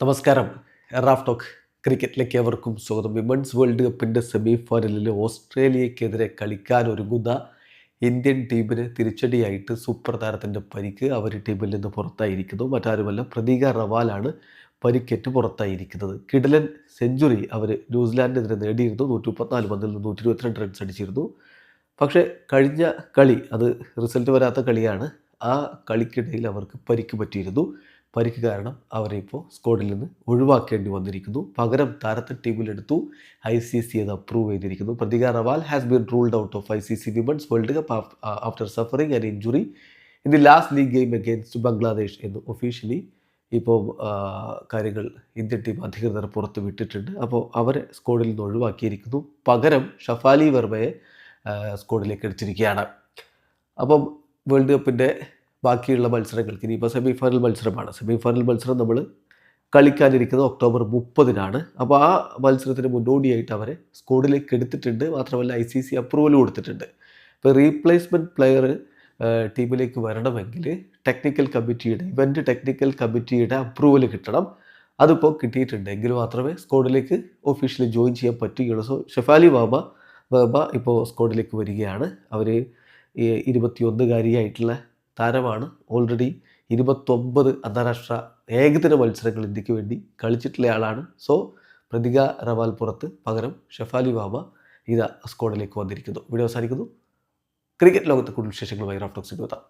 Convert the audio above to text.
നമസ്കാരം. Raf talk ക്രിക്കറ്റിലേക്ക് ഏവർക്കും സ്വാഗതം. വിമൻസ് വേൾഡ് കപ്പിൻ്റെ സെമി ഫൈനലിൽ ഓസ്ട്രേലിയക്കെതിരെ കളിക്കാനൊരുങ്ങുന്ന ഇന്ത്യൻ ടീമിന് തിരിച്ചടിയായിട്ട് സൂപ്പർ താരത്തിൻ്റെ പരിക്ക്. അവർ ടീമിൽ നിന്ന് പുറത്തായിരിക്കുന്നു. മറ്റാരുമല്ല, പ്രതീക റവാലാണ് പരിക്കേറ്റ് പുറത്തായിരിക്കുന്നത്. കിടിലൻ സെഞ്ചുറി അവർ ന്യൂസിലാൻഡിനെതിരെ നേടിയിരുന്നു. 134 പന്തിൽ നിന്ന് 122 റൺസ് അടിച്ചിരുന്നു. പക്ഷേ കഴിഞ്ഞ കളി അത് റിസൾട്ട് വരാത്ത കളിയാണ്. ആ കളിക്കിടയിൽ അവർക്ക് പരിക്ക് പറ്റിയിരുന്നു. പരിക്ക് കാരണം അവരെ ഇപ്പോൾ സ്ക്വാഡിൽ നിന്ന് ഒഴിവാക്കേണ്ടി വന്നിരിക്കുന്നു. പകരം താരത്തെ ടീമിലെടുത്തു. ICC അത് അപ്രൂവ് ചെയ്തിരിക്കുന്നു. Pratika Rawal has been ruled out of ICC women's world cup after suffering an injury in the last league game against Bangladesh എന്ന് ഒഫീഷ്യലി ഇപ്പോൾ കാര്യങ്ങൾ ഇന്ത്യൻ ടീം അധികൃതർ പുറത്ത് വിട്ടിട്ടുണ്ട്. അപ്പോൾ അവരെ സ്ക്വാഡിൽ നിന്ന് ഒഴിവാക്കിയിരിക്കുന്നു. പകരം ഷഫാലി വർമ്മയെ സ്ക്വാഡിലേക്ക് എടുത്തിരിക്കുകയാണ്. അപ്പം വേൾഡ് കപ്പിൻ്റെ ബാക്കിയുള്ള മത്സരങ്ങൾക്ക് ഇനിയിപ്പോൾ സെമി ഫൈനൽ മത്സരമാണ്. സെമി ഫൈനൽ മത്സരം നമ്മൾ കളിക്കാനിരിക്കുന്നത് ഒക്ടോബർ 30-നാണ്. അപ്പോൾ ആ മത്സരത്തിന് മുന്നോടിയായിട്ട് അവരെ സ്ക്വാഡിലേക്ക് എടുത്തിട്ടുണ്ട്. മാത്രമല്ല ICC അപ്രൂവൽ കൊടുത്തിട്ടുണ്ട്. ഇപ്പോൾ റീപ്ലേസ്മെൻറ്റ് പ്ലെയർ ടീമിലേക്ക് വരണമെങ്കിൽ ഇവൻ്റ് ടെക്നിക്കൽ കമ്മിറ്റിയുടെ അപ്രൂവൽ കിട്ടണം. അതിപ്പോൾ കിട്ടിയിട്ടുണ്ട്. എങ്കിൽ മാത്രമേ സ്ക്വാഡിലേക്ക് ഒഫീഷ്യലി ജോയിൻ ചെയ്യാൻ പറ്റുകയുള്ളൂ. സോ ഷഫാലി വർമ്മ ഇപ്പോൾ സ്ക്വാഡിലേക്ക് വരികയാണ്. അവർ 21-കാരിയായിട്ടുള്ള താരമാണ്. ഓൾറെഡി 29 അന്താരാഷ്ട്ര ഏകദിന മത്സരങ്ങൾ ഇന്ത്യക്ക് വേണ്ടി കളിച്ചിട്ടുള്ള ആളാണ്. സോ പ്രതീക റവാൽ പുറത്ത്, പകരം ഷഫാലി വർമ്മ സ്ക്വാഡിലേക്ക് വന്നിരിക്കുന്നു. വീഡിയോ അവസാനിക്കുന്നു. ക്രിക്കറ്റ് ലോകത്തെ കൂടുതൽ വിശേഷങ്ങളുമായി റാഫ് ടോക്സിൽ എത്താം.